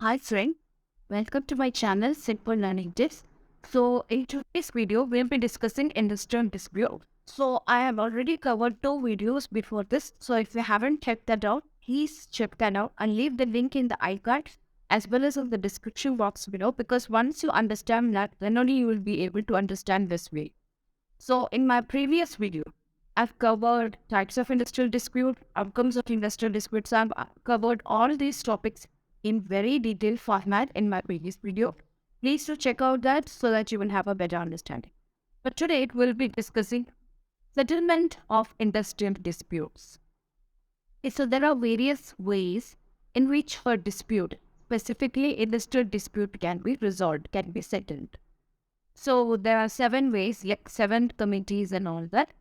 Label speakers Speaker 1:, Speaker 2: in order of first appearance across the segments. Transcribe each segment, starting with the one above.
Speaker 1: Hi friend, welcome to my channel Simple Learning Tips. So in today's video, we'll be discussing industrial dispute. So I have already covered two videos before this. So if you haven't checked that out, please check that out and leave the link in the icon as well as in the description box below, because once you understand that, then only you will be able to understand this way. So in my previous video, I've covered types of industrial dispute, outcomes of industrial disputes. I've covered all these topics in very detailed format in my previous video. Please do check out that so that you will have a better understanding. But today we'll be discussing settlement of industrial disputes. So there are various ways in which a dispute, specifically industrial dispute, can be resolved, can be settled. So there are 7 ways, like 7 committees and all that.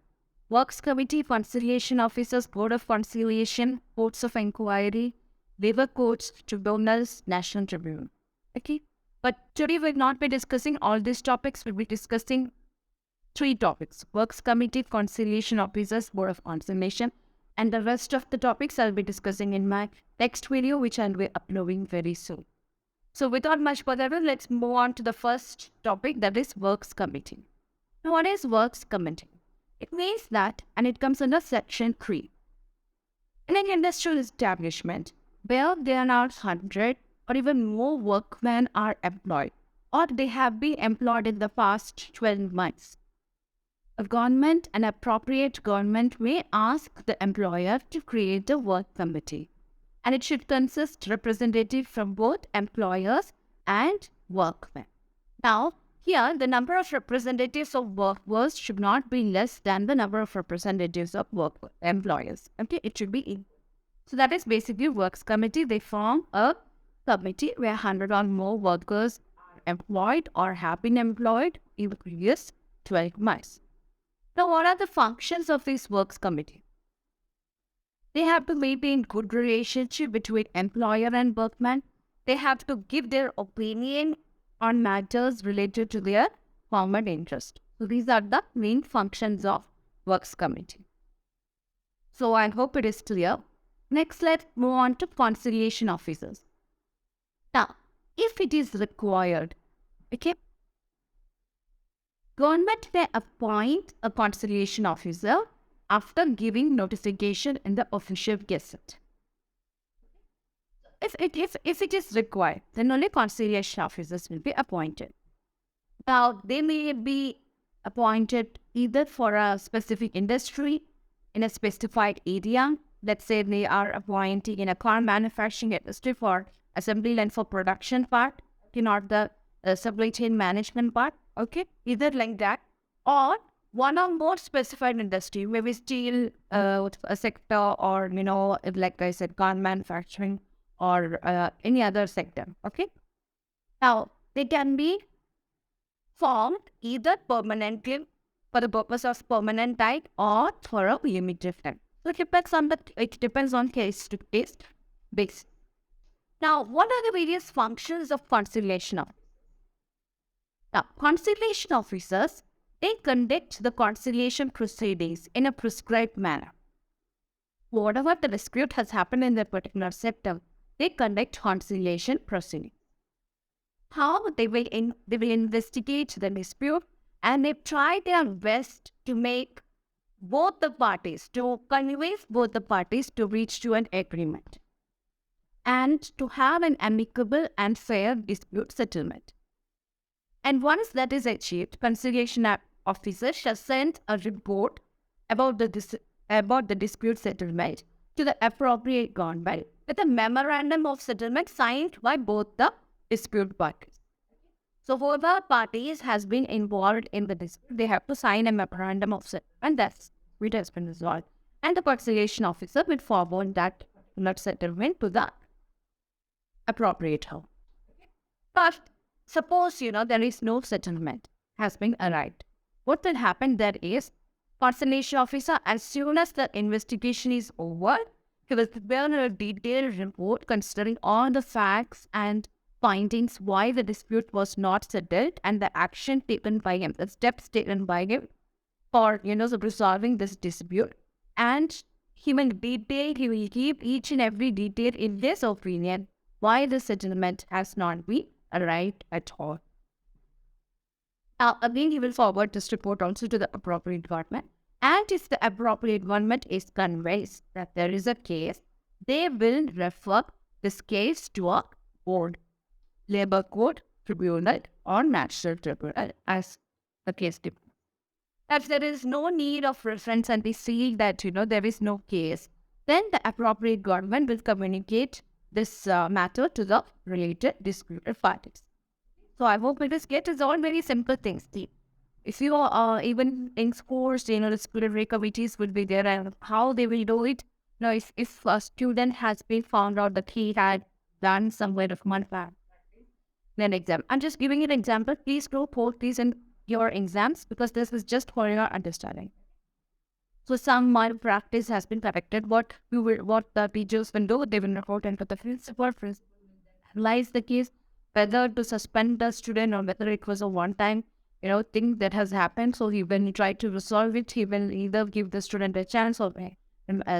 Speaker 1: Works Committee, Conciliation Officers, Board of Conciliation, Courts of Inquiry, Labor Courts, Tribunals, National Tribunal. Okay. But today we'll not be discussing all these topics. We'll be discussing 3 topics. Works Committee, Conciliation Officers, Board of Conciliation. And the rest of the topics I'll be discussing in my next video, which I'll be uploading very soon. So without much further ado, let's move on to the first topic, that is Works Committee. Now, what is Works Committee? It means that, and it comes under Section 3. In an industrial establishment where there are 100 or even more workmen are employed, or they have been employed in the past 12 months, an appropriate government may ask the employer to create a work committee, and it should consist representative from both employers and workmen. Now, here the number of representatives of workers should not be less than the number of representatives of employers. Okay, it should be equal. So that is basically Works Committee. They form a committee where 100 or more workers are employed or have been employed in the previous 12 months. Now, what are the functions of this Works Committee? They have to maintain good relationship between employer and workman. They have to give their opinion on matters related to their common interest. So these are the main functions of Works Committee. So I hope it is clear. Next, let's move on to Conciliation Officers. Now, if it is required, okay, government may appoint a conciliation officer after giving notification in the official gazette. If it is required, then only conciliation officers will be appointed. Now, they may be appointed either for a specific industry in a specified area. Let's say they are appointing in a car manufacturing industry for assembly line for production part, not the supply chain management part. Okay, either like that, or one or more specified industry, maybe steel a sector, or like I said, car manufacturing, or any other sector. Okay. Now, they can be formed either permanently for the purpose of permanent type or for a limited time. So it depends on case to case basis. Now, what are the various functions of conciliation officers? Now, conciliation officers, they conduct the conciliation proceedings in a prescribed manner. Whatever the dispute has happened in the particular sector, they conduct conciliation proceedings. How they will investigate the dispute, and they try their best to make both the parties, to convince both the parties to reach to an agreement and to have an amicable and fair dispute settlement. And once that is achieved, conciliation officers shall send a report about the dispute settlement to the appropriate government with a memorandum of settlement signed by both the dispute parties. So whoever parties has been involved in the dispute, they have to sign a memorandum of settlement that's which has been resolved, and the conciliation officer will forward that settlement to the appropriate home. But suppose there is no settlement has been arrived. What will happen there is, conciliation officer, as soon as the investigation is over, he will prepare a detailed report considering all the facts and findings why the dispute was not settled and the action taken by him, the steps taken by him for resolving this dispute. And he will give each and every detail in his opinion why the settlement has not been arrived at all. Now, again, he will forward this report also to the appropriate government. And if the appropriate government is convinced that there is a case, they will refer this case to a board, labor court, tribunal, or national tribunal as the case depends. If there is no need of reference and we see that, there is no case, then the appropriate government will communicate this matter to the related disputed parties. So I hope it is get is all very simple things. If you are even in schools, disciplinary committees will be there, and how they will do it. If a student has been found out that he had done some kind of malpractice, then exam. I'm just giving you an example. Please do quote these in your exams because this is just for your understanding. So some malpractice has been corrected. What the teachers will do, they will report into the principal. Analyze the case, whether to suspend the student or whether it was a one-time, thing that has happened. So when he try to resolve it, he will either give the student a chance or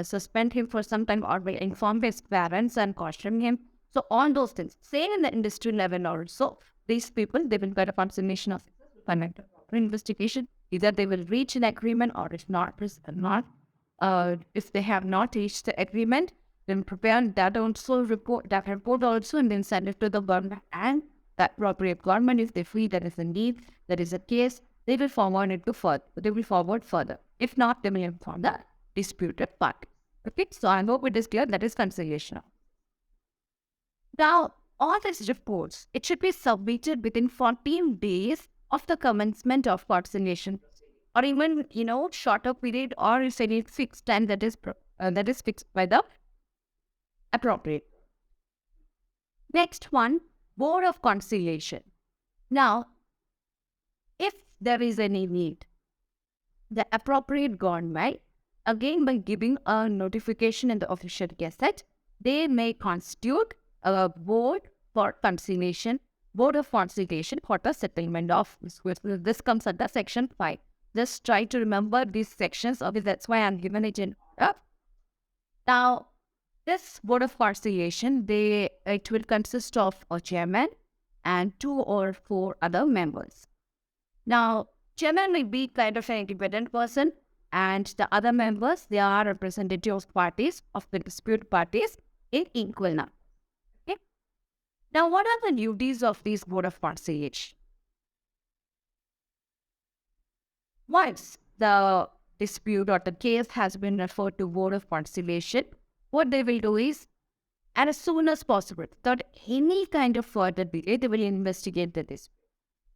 Speaker 1: suspend him for some time or will inform his parents and caution him. So all those things. Same in the industry level also. These people, they will get a conciliation of investigation. Either they will reach an agreement or if not, if they have not reached the agreement, then prepare that report also and then send it to the government and the appropriate government. If they feel there is a need, there is a case, they will forward it to further. They will forward further. If not, they will inform the disputed party. Okay, so I hope it is clear. That is conciliation. Now, all these reports, it should be submitted within 14 days of the commencement of conciliation, or even shorter period, or if any fixed time that is fixed by the appropriate. Next one, Board of Conciliation. Now, if there is any need, the appropriate government, again by giving a notification in the official gazette, they may constitute a board for conciliation, Board of Conciliation for the settlement of disputes. This comes under section 5. Just try to remember these sections. That's why I'm given it in order. Now, this Board of Conciliation, it will consist of a chairman and 2 or 4 other members. Now, chairman will be kind of an independent person, and the other members, they are representative parties of the dispute parties in equal number. Okay. Now, what are the duties of this Board of Conciliation? Once the dispute or the case has been referred to Board of Conciliation, what they will do is, and as soon as possible, without any kind of further delay, they will investigate the dispute.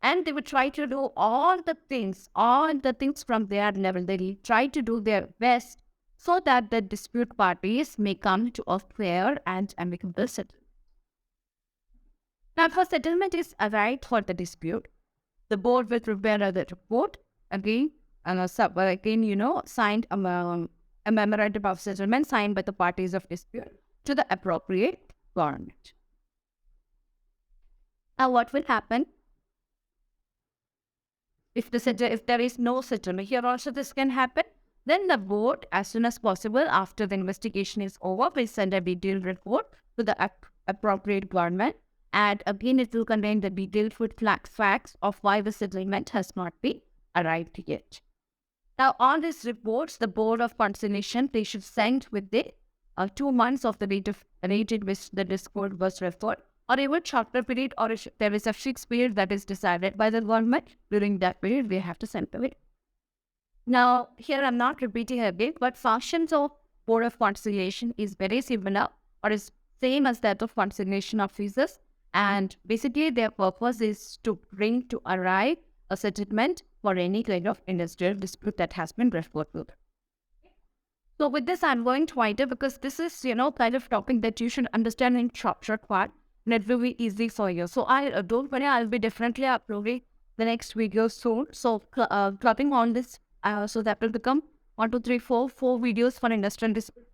Speaker 1: And they will try to do all the things from their level. They will try to do their best so that the dispute parties may come to a fair and amicable settlement. Now, if a settlement is arrived for the dispute, the board will prepare a report again, and signed a memorandum of settlement signed by the parties of dispute to the appropriate government. Now, what will happen if there is no settlement? Here also this can happen. Then the board, as soon as possible after the investigation is over, will send a detailed report to the appropriate government, and again it will contain the detailed facts of why the settlement has not been arrived yet. Now, on these reports, the Board of Conciliation, they should send with the 2 months of the date in which the dispute was referred, or even shorter period, or if there is a fixed period that is decided by the government. During that period, we have to send the it. Now, here I'm not repeating again, but functions of Board of Conciliation is very similar or is same as that of conciliation officers, and basically their purpose is to bring to arrive a settlement for any kind of industrial dispute that has been referred to. So with this, I'm going to wind up because this is, kind of topic that you should understand in short part, and it will be easy for you. So don't worry, I'll be definitely uploading the next video soon. So clubbing on this, so that will become 4 videos for industrial dispute,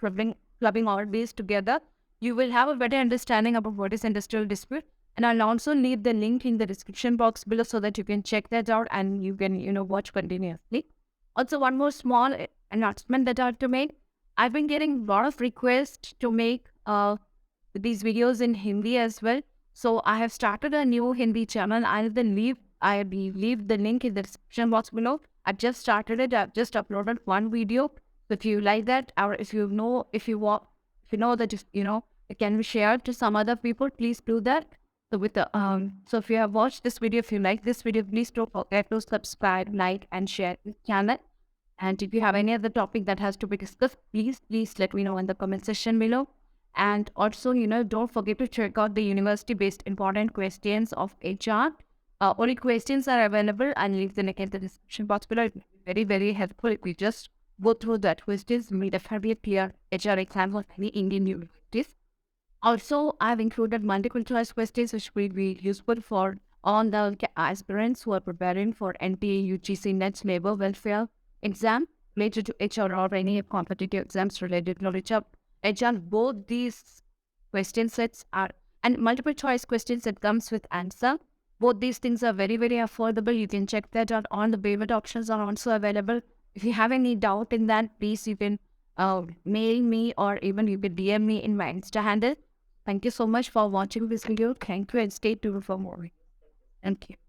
Speaker 1: clubbing all these together. You will have a better understanding about what is industrial dispute. And I'll also leave the link in the description box below so that you can check that out and you can, watch continuously. Also, one more small announcement that I have to make. I've been getting a lot of requests to make these videos in Hindi as well. So I have started a new Hindi channel. I will leave the link in the description box below. I've just started it. I've just uploaded one video. So if you like that, or if you know that it can be shared to some other people, please do that. So if you have watched this video, if you like this video, please don't forget to subscribe, like, and share this channel. And if you have any other topic that has to be discussed, please let me know in the comment section below. And also, don't forget to check out the university-based important questions of HR. Only questions are available, and leave the link in the description box below. It will be very, very helpful if you just go through that questions. May definitely clear HR exam for any Indian universities. Also, I've included multiple choice questions which will be useful for all the aspirants who are preparing for NTA, UGC, NET, labor welfare exam related to HR or any competitive exams related to HR. Both these question sets are and multiple choice questions that comes with answer. Both these things are very, very affordable. You can check that out. All the payment options are also available. If you have any doubt in that, please you can mail me or even you can DM me in my Insta handle. Thank you so much for watching this video. Thank you and stay tuned for more. Thank you.